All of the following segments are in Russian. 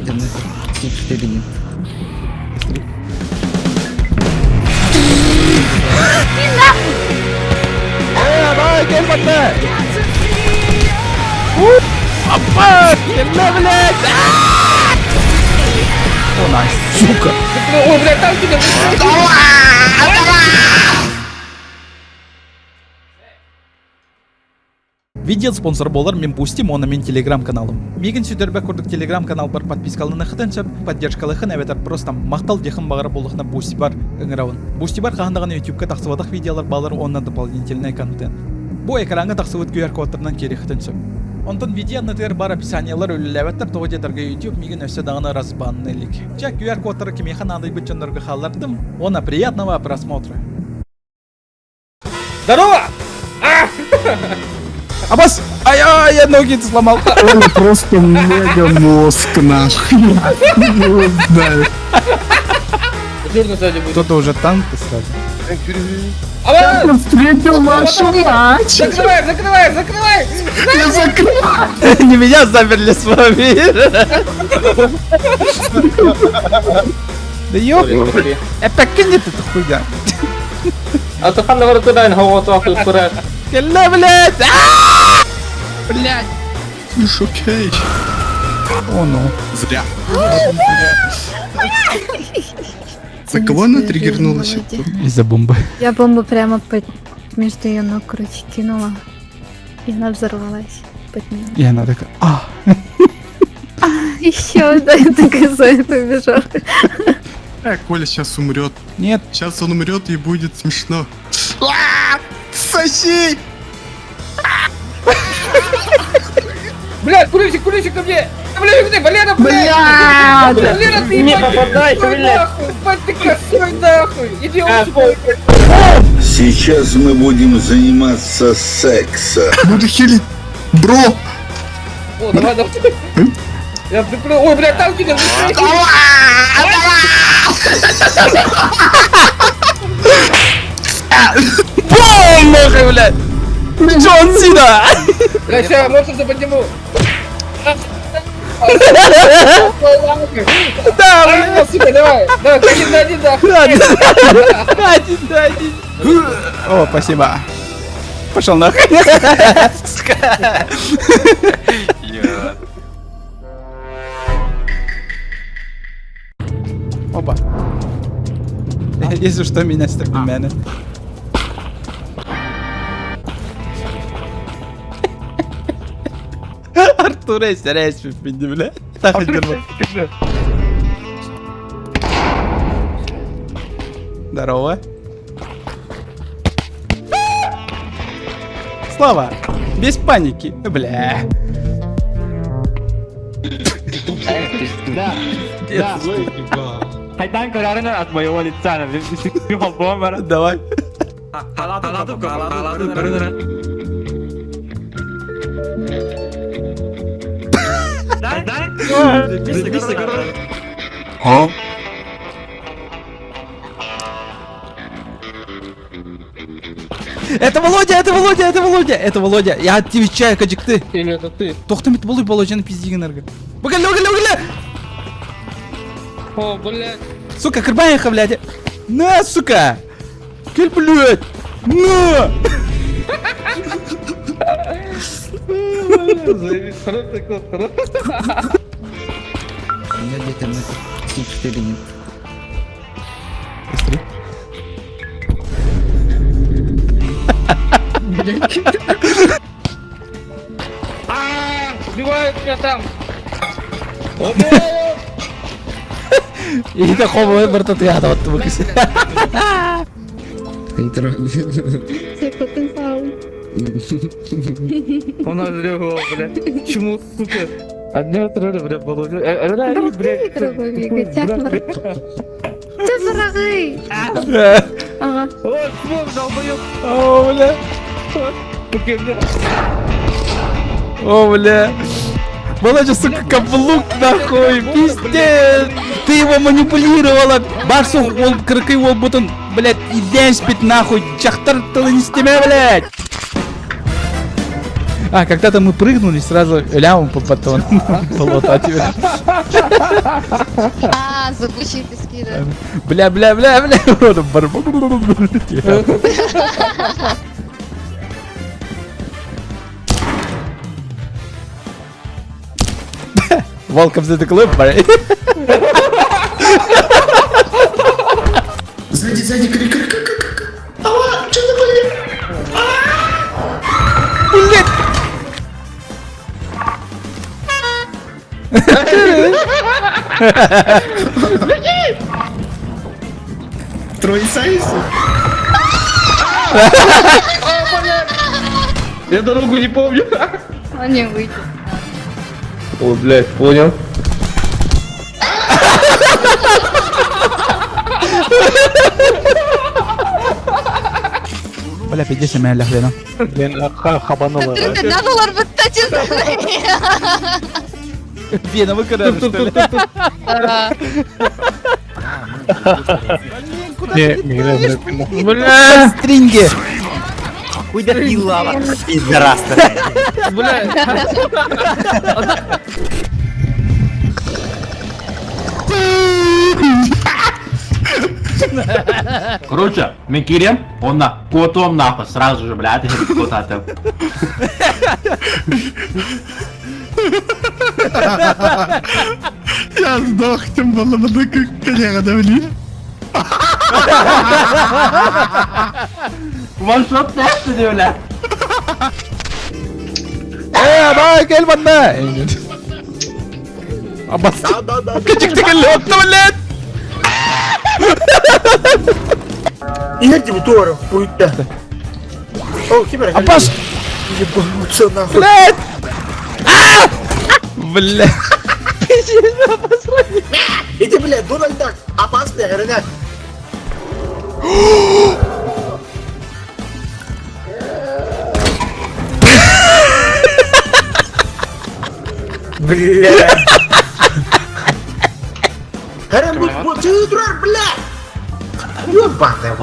интернет. Типа давай, гель поддай! Опа! Гель, блядь! О, найс, сука! Ой, блядь, там тебя! Видео спонсор болар мен Бусти, мона мен телеграм каналым. Меген сүдербе курдук телеграм канал бар подпискалыны хытынчып, поддержкалыхын әветер просто мактал дехын багара болухна Бусти бар ыңыравын. Бусти бар кахандаган YouTube'ка таксыбадак видеолар балар онна дополнительный контент. Бу экранга таксыбыт QR кодтарынан кери хытынчып. Онтон видеоны тер бар описаниялар өлеләвәттер тогыдетарга YouTube меген өсө дагына разбаннылык. Чак QR кодтары кимехан андай бычоннорга халлардым. Она приятного просмотра. Здорово! Абас! Ай-ай, я ноги сломал. Он просто мега мозг нахуй. Да. Дежурный сзади будет. Кто-то уже танк сразу. А, Я встретил вашу мать. Закрывай! Я закрыл. Не меня заперли с вами. Да ёп. Прикинь ты хуйня. А то хан навар туда инхаво то ахыл курат. Келла, блядь. Блядь. Слышь, окей. О, ну. Зря. За кого она триггернулась? Из-за бомбы. Я бомбу прямо между ее ног, короче, кинула. И она взорвалась под ней. И она такая, Еще, да, я такая за это побежала. Коля сейчас умрет. Нет. Сейчас он умрет и будет смешно. Соси! Блядь, курильщик ко мне! Блядь, Валера, блядь! Валера, ты Не ебать, попадайся, нахуй, блядь! нахуй, ебать ты косой, нахуй! Иди он сюда! Сейчас мы будем заниматься сексом. Буду хилить. Бро! О, давай. Я прикрыл. Ой, блядь, там тебя! Бом, нахуй, блядь. Джон Сина. Блядь, сейчас, можно подниму. Да, блядь. Сука, давай, один на один, нахуй. Один. О, спасибо. Пошел нахуй. Опа. Если что, меня стреляли. Артур эстерес пипинди, бля. Так здорово. Слава, без паники, бля. Haydan kararını atmayı o lütfen. Bir hoplam var. Давай. А? Это Володя. Я отвечаю, кадик ты. Или это ты? Тоқтамет болой Володяны пиздигенерге. Богали. О, блядь. Сука, кырбаяха, блядь. На, сука. Кель, блядь. На. Заебись, хороший кот, хороший. У меня где-то на 4 нет. Быстрей. Убивают меня там. И такого брататриада вот выкуси. Не трогай. Це потенціал. Он разрёвал, блядь. Чему, сука? Одна тролля, блядь, положил. Блядь. Це враги! Ага. О, смог, долбоёб. О, бля. О, бля. Володя, сука, каблук нахуй, пиздец. Ты его манипулировала. Барсу, ол, кыркый ол бутын, блядь, идея спит нахуй. Чахтар тылы не стеме, блядь. А, когда-то мы прыгнули сразу лямом по батону. Болото, а теперь... А, зубущие пески, да. Бля. Welcome to the club, buddy. Сзади, крик. Что такое? Трое сайс? Я дорогу не помню. Он не выйдет. О, блядь, понял. Бля, 50 меня лягли, Блин, хабануло. $30 бытачи Вена, вы когда что ли? Бля, Стринги! бля. Короче, мы кирим, он на котом нахуй сразу же, блядь, и кота там. Я сдох, тем более, как коллега давли. Ваншот тесты, блядь. Бай, кельбанна! Аббас! Качек-то лёд-то, блядь! Игорь Витора, хуйта. О, кибер. Аббас! Ебануться нахуй. Блядь! Блядь! Иди, блядь, Дональд Дак, опасная граната. Блядь. Гарам, вот ты дурак, блядь. Ёбаный в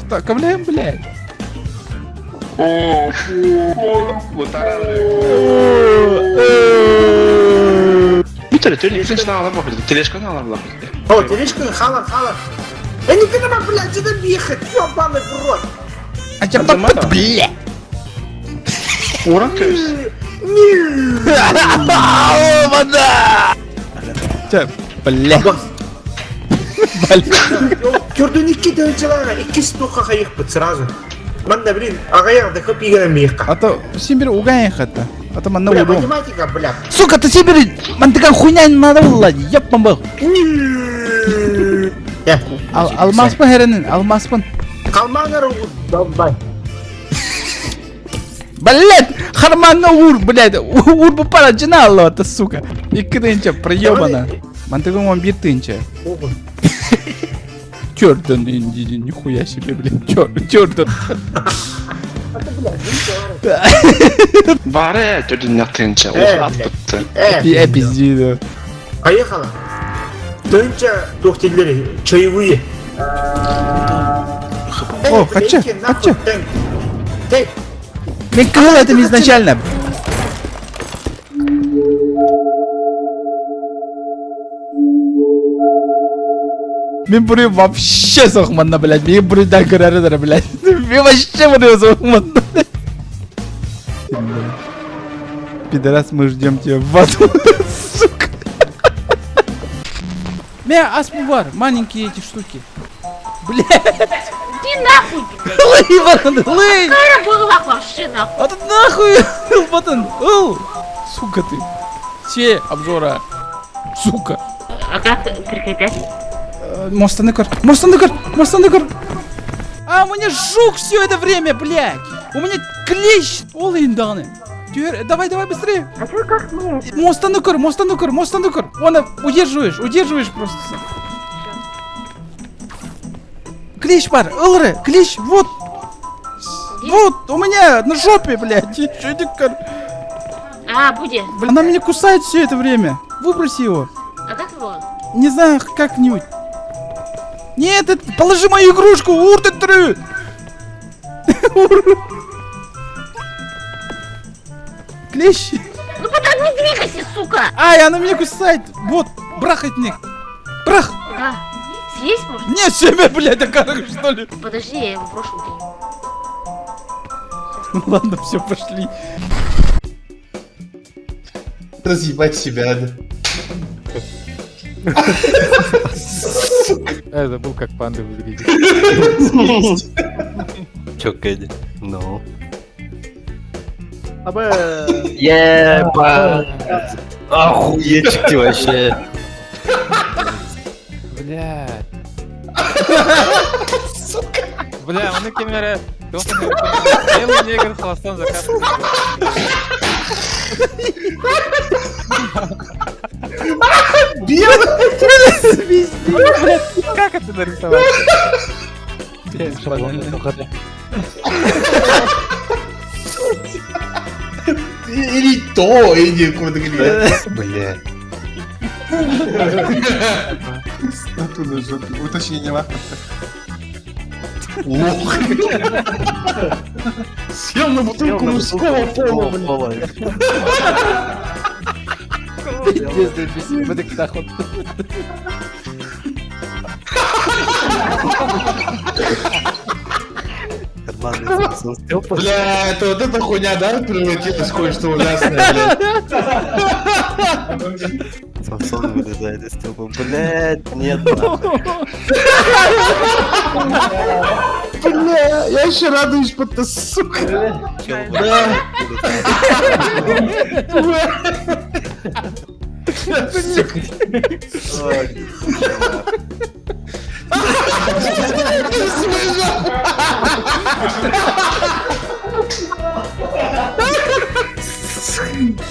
Так, блядь! Виталий, ты не канал работает, тележканал работает. О, тележка, халат. Я не понимаю, блядь, что там ехать, ёбаный в рот. А тебя попад, блядь! Уракаюсь. Вода! Чё, блядь! Gördüğün iki dövüşçüler ikisi tokağa yıkpıt сразу. Ben de bileyim, ağaya da kapıyı gelmeyek. А то Сибирь угаехать-то. А то man Бля, навуду. математика, бля. Сука, ты Сибирь! Man такая хуйня не надо была, ёппам был. Алмаспын херенин, алмаспын. Kalmanlar olur, dalbay. Блядь! Харманга ур, блядь! Ур bu para cina Allah это сука. Ikkinchi проебана. Man такой он биртынча. Чёртон, нихуя себе, блядь. Чёртон. Var dördüncü atınca o attı. Я пиздец. Поехала. Дönünce doktorları, çayıvıyı. О, хочу. Ты, Мне сказал это изначально. Мен buraya вообще соқманна, блядь. Мен buraya да көрәрдер, блядь. Мен вообще buraya соқманна. Пидорас, мы ждем тебя в аду, сука. Мен астма бар, маленькие эти штуки. Блядь. Иди нахуй, блядь. Лый, батон, лый. Какая была вообще нахуй? А ты нахуй, батон. Сука ты. Все обзора. Сука. А как прикрепять? Мостанды кор. А, у меня жук все это время, блядь. У меня клещ. Олын даны. Давай быстрее. А ты как мне? Мостанды кор. Он удерживаешь просто. Клещ бар, ылры, клещ, вот. Вот, у меня на жопе, блядь. А, буди. Она меня кусает все это время. Выброси его. А как его? Не знаю, как-нибудь. Нет, положи мою игрушку, урты-тры! Клещ! Ну потом не двигайся, сука! Ай, она меня кусает! Вот, брах от них! Брах! А, съесть может? Нет, себе, блядь, окарок, что ли? Подожди, я его брошу. Ну ладно, все, пошли. Разъебать себя, да. Я забыл, как панды выглядят. Чё, Кэдди? Ну. Ебать! Охуетчики вообще. Блядь. Бля, он кемере. Белый негр с хвостом закатывает. Как это нарисовать? Или то, или куда глядь. Бля. Оттуда же уточнение нахуй. Лох. Съел на бутылку мужского пола, блядь. Карманный Самсон Стёпа. Бля, это вот эта хуйня, да, превратилась в кое-что ужасное, блядь. Самсон вылезает из Стёпа. Блядь, нет, нахуй. Бля, я еще радуюсь, что сука. Да.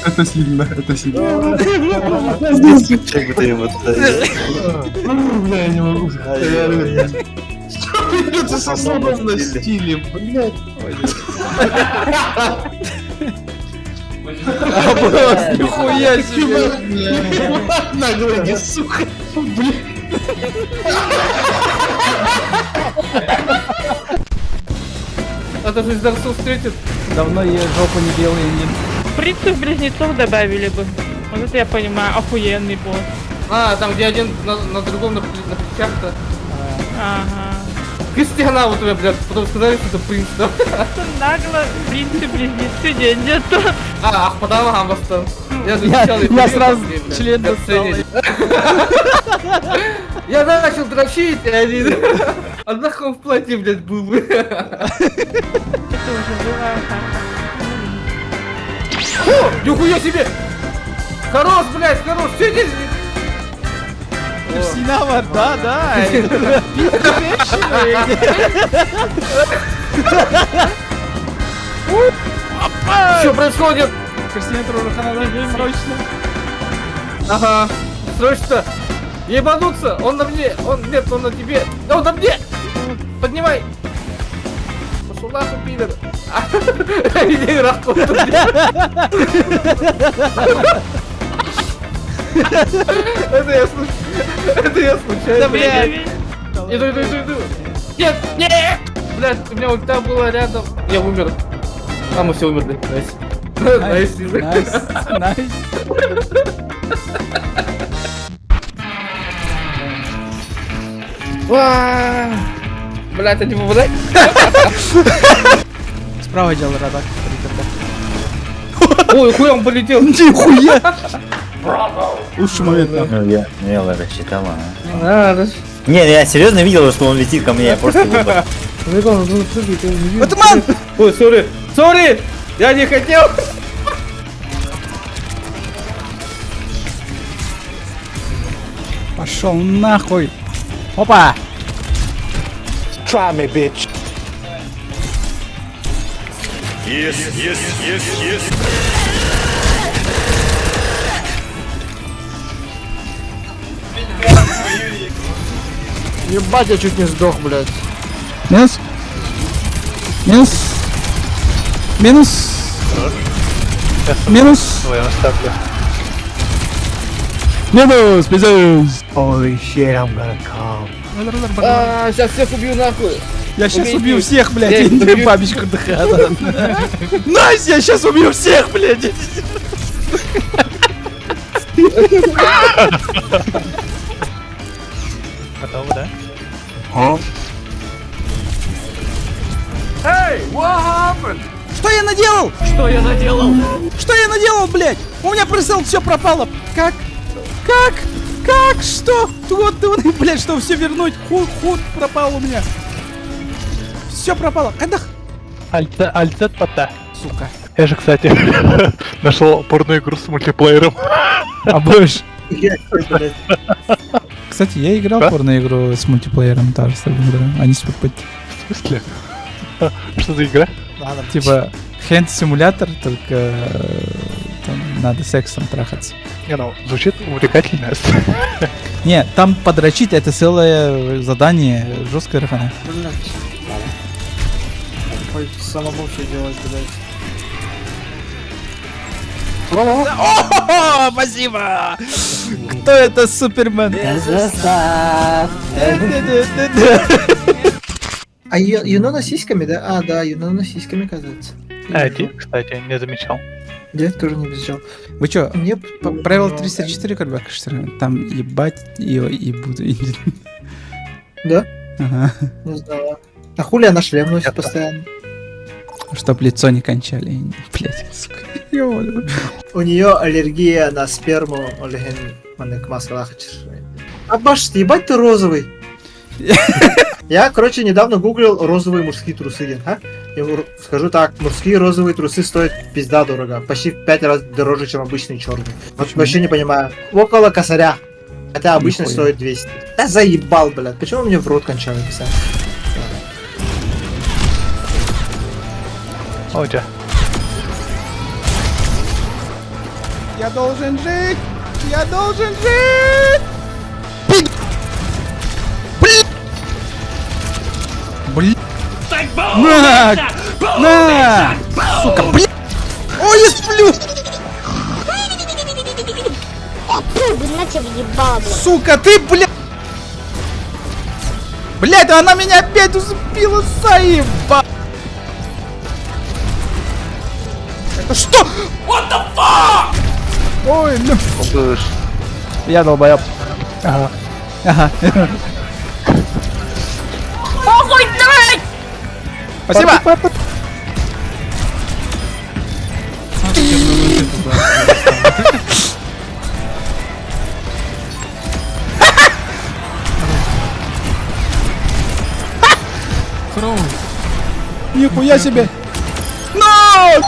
Это сильно, это сильно. Чем бы ты ему отдали? Бля, я не могу. Ай-яй-яй. Что придется со словом на стиле, блядь. Нихуя себе! На голове, сука. Блядь. Это же из Dark Souls встретит. Давно я жопу не делал, и Принцев близнецов добавили бы. Вот это я понимаю, охуенный босс. А, там где один на другом на плечах-то. Ага. Кристиана вот тебя, блядь, потом сказали, что это принц, да? Это нагло, принцы близнецы нет. Ах, подавал Амбастон. Я замечал, я сразу член достал. Я начал дрочить, и один. Однако он в платье, блядь, был бы. Это уже было. О, нихуя себе! Хорош, блядь, хорош! Что здесь? Кристина var, да. Что происходит? Кристина Трурахана, срочно. Ага, срочно! Ебануться! Он на мне! Нет, он на тебе! Да он на мне! Поднимай! Пошел нахуй, пидор! Иди нахуй! Это я случайно. Да, блядь! Иду. Нет! Нет! Блядь, у меня ульта была рядом. Я умер. А, мы все умерли. Найс. Найс. Блядь, это не попадает. Справа делал радак. Ой, хуя он полетел. Нихуя! Лучший момент. Я рассчитал, Надо ж. Не, я серьезно видел, что он летит ко мне, я просто выбор. Батман! Ой, сори! Я не хотел! Пошел нахуй! Опа! Try me, bitch. Ебать, я чуть не сдох, блядь. Минус! Минус, пиздец! Holy shit, I'm gonna come. Сейчас всех убью нахуй. Я сейчас Убейте. убью всех, блядь, Я и их не убью. бабичку дыхала. Настя, я сейчас убью всех, блядь. Готовы, да? Что я наделал? Что я наделал? Что я наделал, блядь? У меня прицел, все пропало. Как? Что? Вот, блядь, что все вернуть? Худ пропал у меня. Все пропало. Когда? Альцет пота. Сука. Я же, кстати, нашел порную игру с мультиплеером. А будешь? Я, блядь. Кстати, я играл в порно-игру с мультиплеером, та же самая игра. Они с В смысле? Что за игра? типа хенд-симулятор, только там надо сексом трахаться. Не, ну, звучит увлекательно. Не, там подрочить это целое задание, жесткое рахана. Ой, самому все делать, блядь. О, спасибо! Кто это Супермен? А Юнона сиськами, да? А, да, Юнона сиськами, кажется. Кстати, не замечал. Я тоже не взял. Вы чё, Мне правило 304 как что там ебать ее и буду. Да? Ага. Не знаю. А хули она шлем носит постоянно? Чтоб лицо не кончали. Блять, сука. Ё-моё. У нее аллергия на сперму, олеген, к маскалах. А баш, ебать ты розовый. Я, короче, недавно гуглил розовые мужские трусы, а? Я скажу так, мужские розовые трусы стоят пизда дорого. Почти в 5 раз дороже, чем обычные черные. Вот вообще не понимаю. Около косаря. Хотя обычно Нихуя. стоит 200. Да заебал, блядь. Почему мне в рот кончали писать? А у тебя? Я должен жить! Я должен жить! Блин! На! На! Сука, блин! Ой, я сплю! На тебя въебала, блядь. Сука, ты, блядь! Блядь, она меня опять успела, заеба! Это что? What the fuck? Ой, ну... Я долбоёб. Ага. Ага. Похуй, давай! Спасибо! Нихуя себе! No!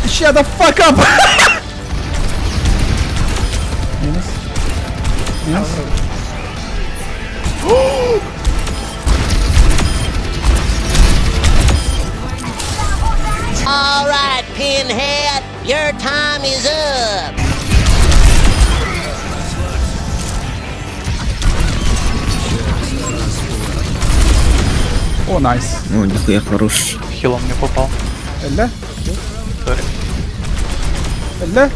Shut the fuck up! Минус. Минус. All right, Pinhead, your time is up. О, найс. О, нихуя хорош. Хилом не попал. Элля? Сори. Элля?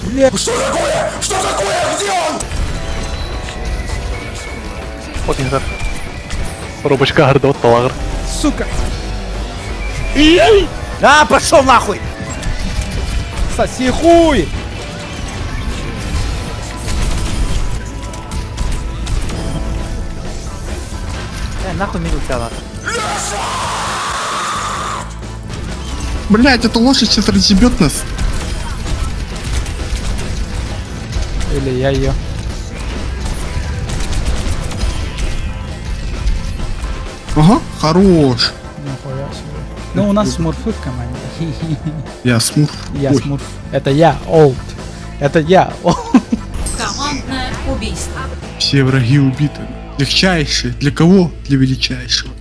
Бля. Что такое? Где он? Вот не знаю. Рубочка гордот, талагр. Сука. А, пошел нахуй! Соси хуй! Нахуй минут дала. Блять, эта лошадь сейчас разъебет нас. Или я ее. Ага, хорош. Нихуя себе. Ну, у нас смурфы в команде. Я смурф. Я Ой. смурф. Это я, олд. Это я, олд. Командное убийство. Все враги убиты. Легчайшие. Для кого? Для величайшего.